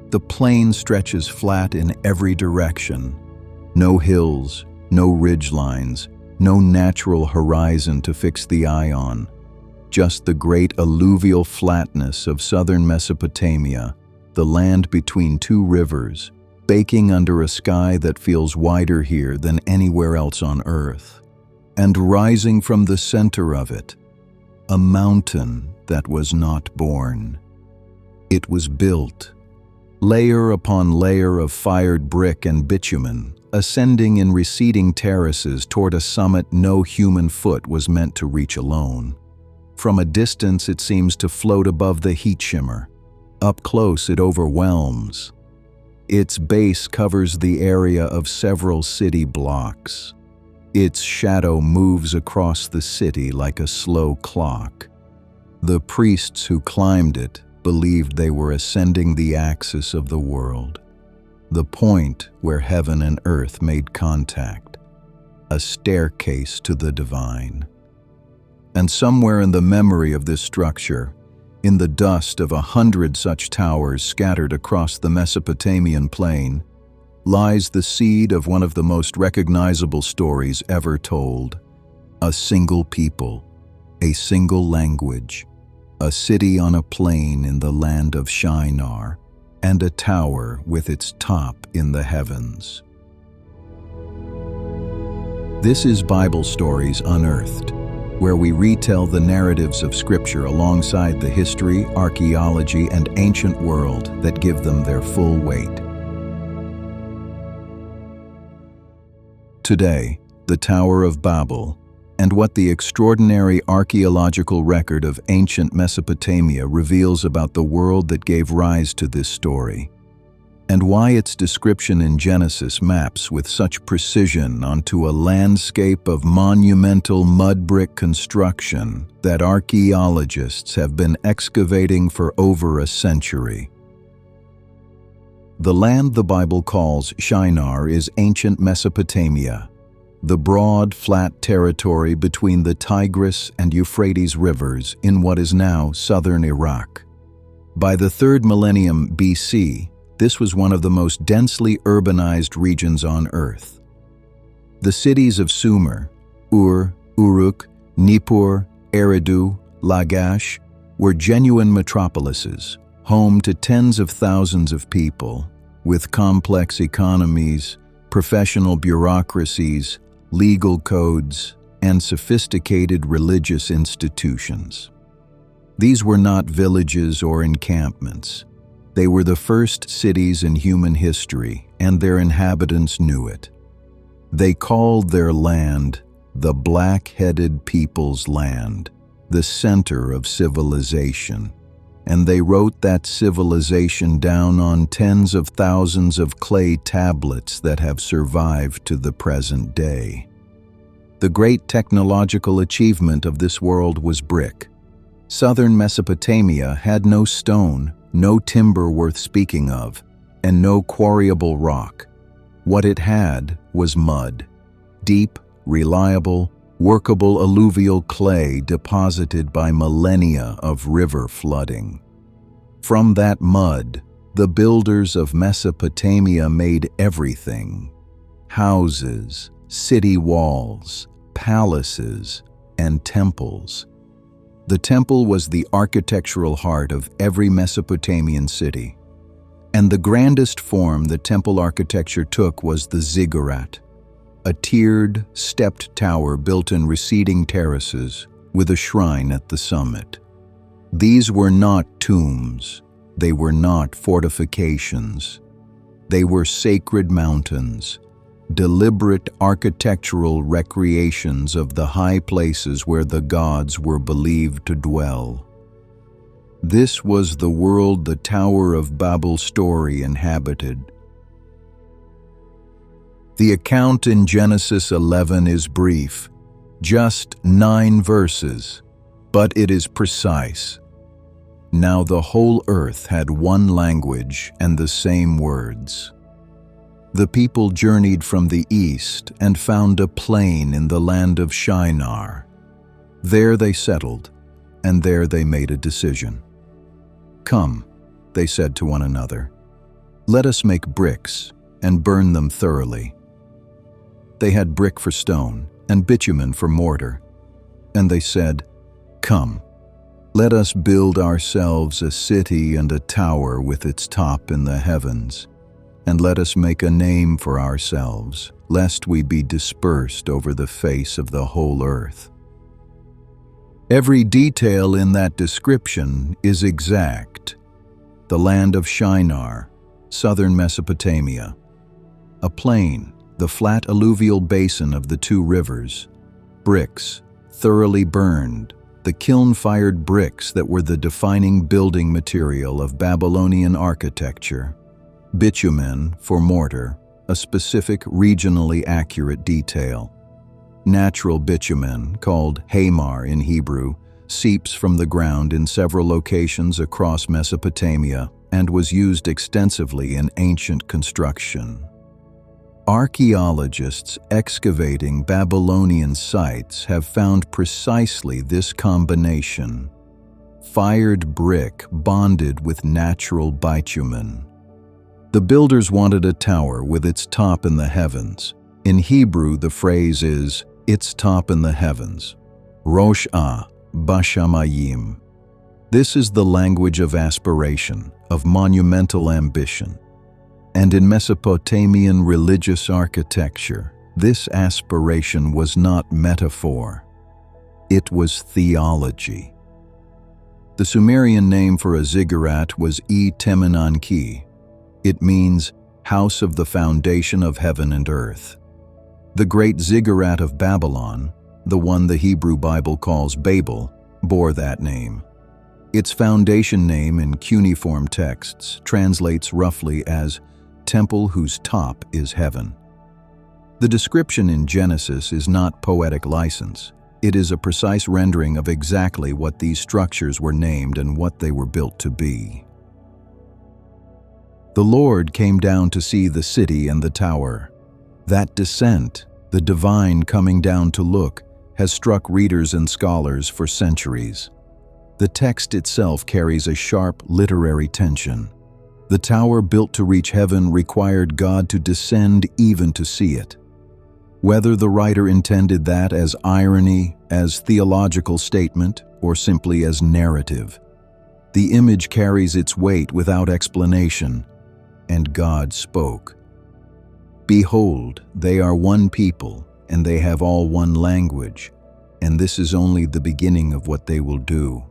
The plain stretches flat in every direction. No hills, no ridgelines, no natural horizon to fix the eye on. Just the great alluvial flatness of southern Mesopotamia, the land between two rivers, baking under a sky that feels wider here than anywhere else on Earth. And rising from the center of it, a mountain that was not born. It was built, layer upon layer of fired brick and bitumen, ascending in receding terraces toward a summit no human foot was meant to reach alone. From a distance it seems to float above the heat shimmer. Up close it overwhelms. Its base covers the area of several city blocks. Its shadow moves across the city like a slow clock. The priests who climbed it believed they were ascending the axis of the world, the point where heaven and earth made contact, a staircase to the divine. And somewhere in the memory of this structure, in the dust of 100 such towers scattered across the Mesopotamian plain, lies the seed of one of the most recognizable stories ever told. A single people, a single language, a city on a plain in the land of Shinar, and a tower with its top in the heavens. This is Bible Stories Unearthed, where we retell the narratives of Scripture alongside the history, archaeology, and ancient world that give them their full weight. Today, the Tower of Babel, and what the extraordinary archaeological record of ancient Mesopotamia reveals about the world that gave rise to this story, and why its description in Genesis maps with such precision onto a landscape of monumental mud brick construction that archaeologists have been excavating for over a century. The land the Bible calls Shinar is ancient Mesopotamia, the broad, flat territory between the Tigris and Euphrates rivers in what is now southern Iraq. By the 3rd millennium BC, this was one of the most densely urbanized regions on Earth. The cities of Sumer, Ur, Uruk, Nippur, Eridu, Lagash were genuine metropolises, home to tens of thousands of people, with complex economies, professional bureaucracies, legal codes, and sophisticated religious institutions. These were not villages or encampments. They were the first cities in human history, and their inhabitants knew it. They called their land the Black-Headed People's Land, the center of civilization. And they wrote that civilization down on tens of thousands of clay tablets that have survived to the present day. The great technological achievement of this world was brick. Southern Mesopotamia had no stone, no timber worth speaking of, and no quarryable rock. What it had was mud, deep, reliable, workable alluvial clay deposited by millennia of river flooding. From that mud, the builders of Mesopotamia made everything: houses, city walls, palaces, and temples. The temple was the architectural heart of every Mesopotamian city. And the grandest form the temple architecture took was the ziggurat, a tiered, stepped tower built in receding terraces with a shrine at the summit. These were not tombs. They were not fortifications. They were sacred mountains, deliberate architectural recreations of the high places where the gods were believed to dwell. This was the world the Tower of Babel story inhabited. The account in Genesis 11 is brief, just 9 verses, but it is precise. Now the whole earth had one language and the same words. The people journeyed from the east and found a plain in the land of Shinar. There they settled, and there they made a decision. "Come," they said to one another, "Let us make bricks and burn them thoroughly." They had brick for stone and bitumen for mortar. And they said, "Come, let us build ourselves a city and a tower with its top in the heavens, and let us make a name for ourselves, lest we be dispersed over the face of the whole earth." Every detail in that description is exact. The land of Shinar, southern Mesopotamia. A plain, the flat alluvial basin of the two rivers. Bricks, thoroughly burned, the kiln-fired bricks that were the defining building material of Babylonian architecture. Bitumen for mortar, a specific regionally accurate detail. Natural bitumen, called hamar in Hebrew, seeps from the ground in several locations across Mesopotamia and was used extensively in ancient construction. Archaeologists excavating Babylonian sites have found precisely this combination: fired brick bonded with natural bitumen. The builders wanted a tower with its top in the heavens. In Hebrew, the phrase is, "its top in the heavens." Rosh Bashamayim. This is the language of aspiration, of monumental ambition. And in Mesopotamian religious architecture, this aspiration was not metaphor. It was theology. The Sumerian name for a ziggurat was Etemenanki. It means house of the foundation of heaven and earth. The great ziggurat of Babylon, the one the Hebrew Bible calls Babel, bore that name. Its foundation name in cuneiform texts translates roughly as temple whose top is heaven. The description in Genesis is not poetic license. It is a precise rendering of exactly what these structures were named and what they were built to be. The Lord came down to see the city and the tower. That descent, the divine coming down to look, has struck readers and scholars for centuries. The text itself carries a sharp literary tension. The tower built to reach heaven required God to descend even to see it. Whether the writer intended that as irony, as theological statement, or simply as narrative, the image carries its weight without explanation. And God spoke. "Behold, they are one people, and they have all one language, and this is only the beginning of what they will do.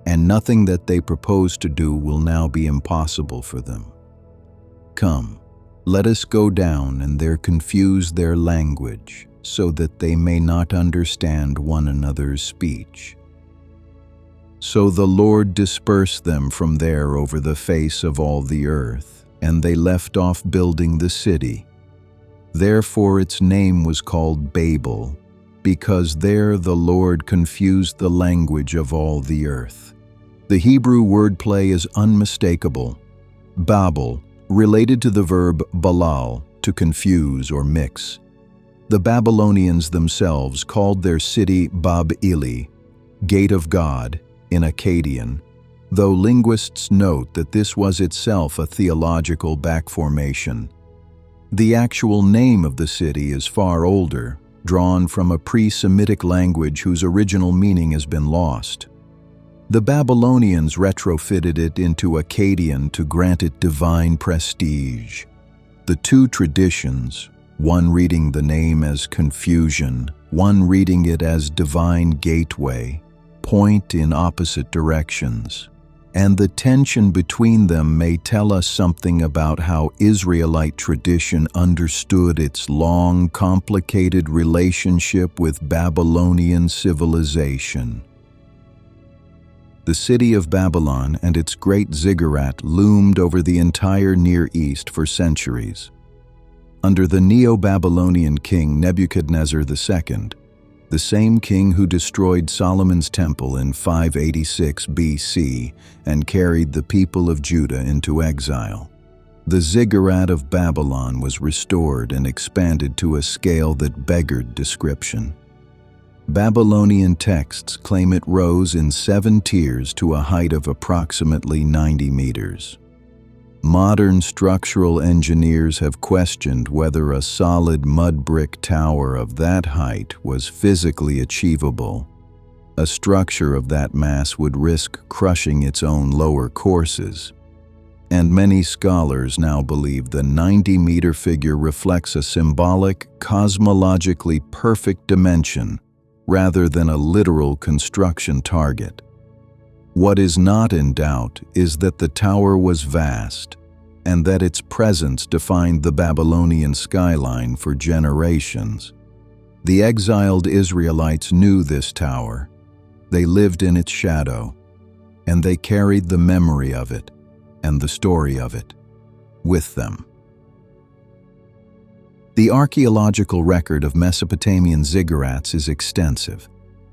And nothing that they propose to do will now be impossible for them. Come, let us go down and there confuse their language, so that they may not understand one another's speech." So the Lord dispersed them from there over the face of all the earth, and they left off building the city. Therefore its name was called Babel, because there the Lord confused the language of all the earth. The Hebrew wordplay is unmistakable. Babel, related to the verb balal, to confuse or mix. The Babylonians themselves called their city Bab-ili, Gate of God, in Akkadian, though linguists note that this was itself a theological backformation. The actual name of the city is far older, drawn from a pre-Semitic language whose original meaning has been lost. The Babylonians retrofitted it into Akkadian to grant it divine prestige. The two traditions, one reading the name as confusion, one reading it as divine gateway, point in opposite directions. And the tension between them may tell us something about how Israelite tradition understood its long, complicated relationship with Babylonian civilization. The city of Babylon and its great ziggurat loomed over the entire Near East for centuries. Under the Neo-Babylonian king Nebuchadnezzar II, the same king who destroyed Solomon's temple in 586 BC and carried the people of Judah into exile, the ziggurat of Babylon was restored and expanded to a scale that beggared description. Babylonian texts claim it rose in 7 tiers to a height of approximately 90 meters. Modern structural engineers have questioned whether a solid mud brick tower of that height was physically achievable. A structure of that mass would risk crushing its own lower courses. And many scholars now believe the 90-meter figure reflects a symbolic, cosmologically perfect dimension rather than a literal construction target. What is not in doubt is that the tower was vast, and that its presence defined the Babylonian skyline for generations. The exiled Israelites knew this tower. They lived in its shadow, and they carried the memory of it and the story of it with them. The archaeological record of Mesopotamian ziggurats is extensive,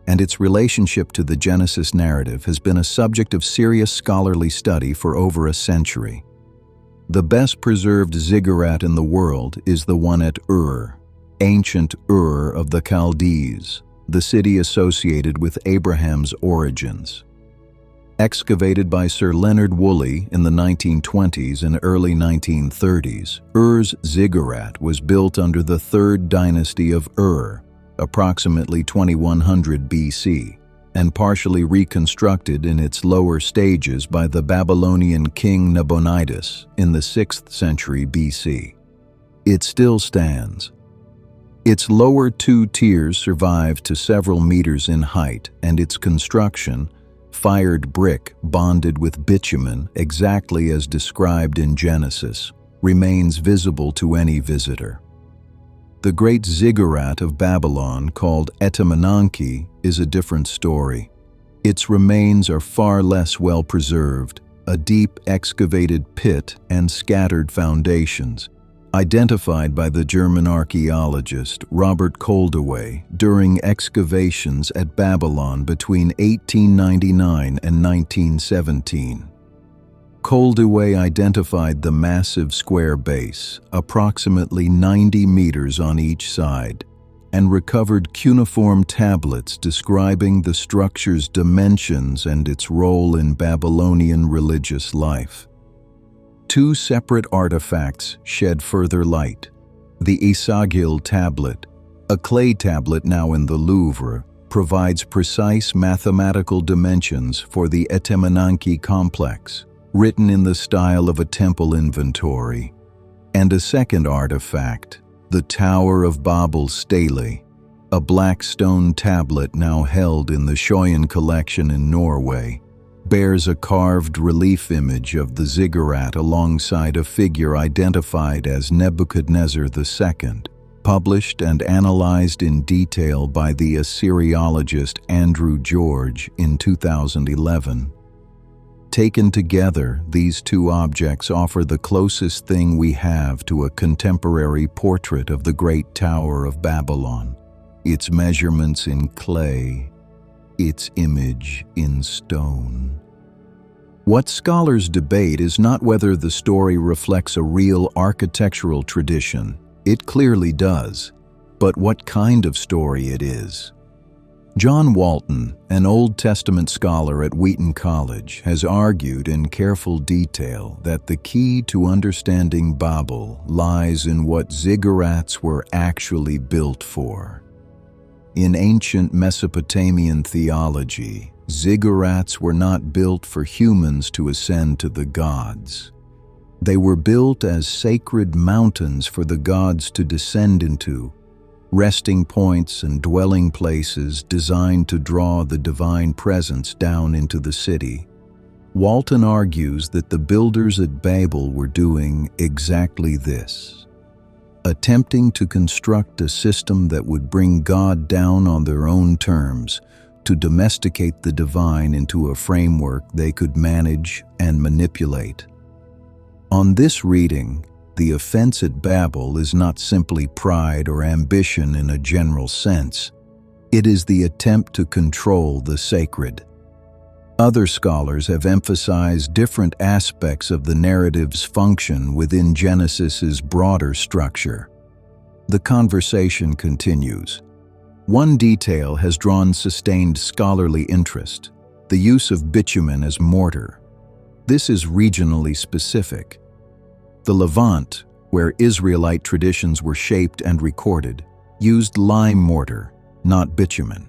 and its relationship to the Genesis narrative has been a subject of serious scholarly study for over a century. The best preserved ziggurat in the world is the one at Ur, ancient Ur of the Chaldees, the city associated with Abraham's origins. Excavated by Sir Leonard Woolley in the 1920s and early 1930s, Ur's ziggurat was built under the Third Dynasty of Ur, approximately 2100 BC, and partially reconstructed in its lower stages by the Babylonian king Nabonidus in the 6th century BC. It still stands. Its lower two tiers survived to several meters in height, and its construction, fired brick bonded with bitumen exactly as described in Genesis, remains visible to any visitor. The great ziggurat of Babylon, called Etemenanki, is a different story. Its remains are far less well preserved, a deep excavated pit and scattered foundations, identified by the German archaeologist Robert Koldewey during excavations at Babylon between 1899 and 1917. Koldewey identified the massive square base, approximately 90 meters on each side, and recovered cuneiform tablets describing the structure's dimensions and its role in Babylonian religious life. Two separate artifacts shed further light. The Isagil tablet, a clay tablet now in the Louvre, provides precise mathematical dimensions for the Etemenanki complex, written in the style of a temple inventory. And a second artifact, the Tower of Babel stele, a black stone tablet now held in the Schoyen collection in Norway, bears a carved relief image of the ziggurat alongside a figure identified as Nebuchadnezzar II, published and analyzed in detail by the Assyriologist Andrew George in 2011. Taken together, these two objects offer the closest thing we have to a contemporary portrait of the Great Tower of Babylon, its measurements in clay, its image in stone. What scholars debate is not whether the story reflects a real architectural tradition. It clearly does, but what kind of story it is. John Walton, an Old Testament scholar at Wheaton College, has argued in careful detail that the key to understanding Babel lies in what ziggurats were actually built for. In ancient Mesopotamian theology, ziggurats were not built for humans to ascend to the gods. They were built as sacred mountains for the gods to descend into, resting points and dwelling places designed to draw the divine presence down into the city. Walton argues that the builders at Babel were doing exactly this, attempting to construct a system that would bring God down on their own terms, to domesticate the divine into a framework they could manage and manipulate. On this reading, the offense at Babel is not simply pride or ambition in a general sense. It is the attempt to control the sacred. Other scholars have emphasized different aspects of the narrative's function within Genesis's broader structure. The conversation continues. One detail has drawn sustained scholarly interest: the use of bitumen as mortar. This is regionally specific. The Levant, where Israelite traditions were shaped and recorded, used lime mortar, not bitumen.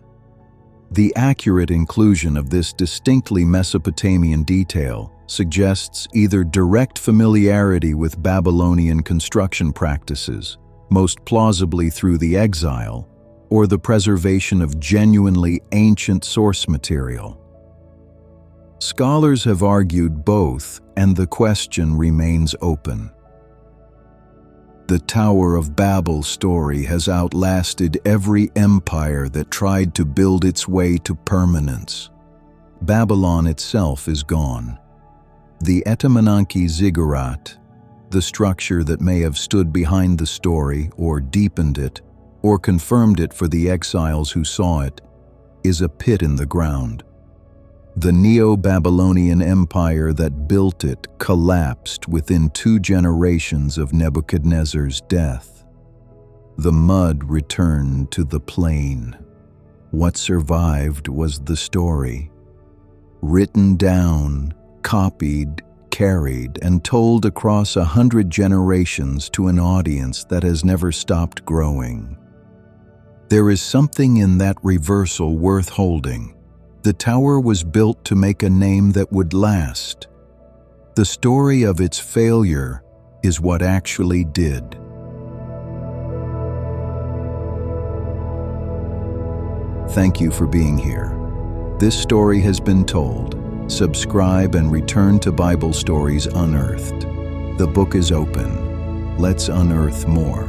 The accurate inclusion of this distinctly Mesopotamian detail suggests either direct familiarity with Babylonian construction practices, most plausibly through the exile, or the preservation of genuinely ancient source material. Scholars have argued both, and the question remains open. The Tower of Babel story has outlasted every empire that tried to build its way to permanence. Babylon itself is gone. The Etemenanki ziggurat, the structure that may have stood behind the story or deepened it, or confirmed it for the exiles who saw it, is a pit in the ground. The Neo-Babylonian Empire that built it collapsed within 2 generations of Nebuchadnezzar's death. The mud returned to the plain. What survived was the story, written down, copied, carried, and told across 100 generations to an audience that has never stopped growing. There is something in that reversal worth holding. The tower was built to make a name that would last. The story of its failure is what actually did. Thank you for being here. This story has been told. Subscribe and return to Bible Stories Unearthed. The book is open. Let's unearth more.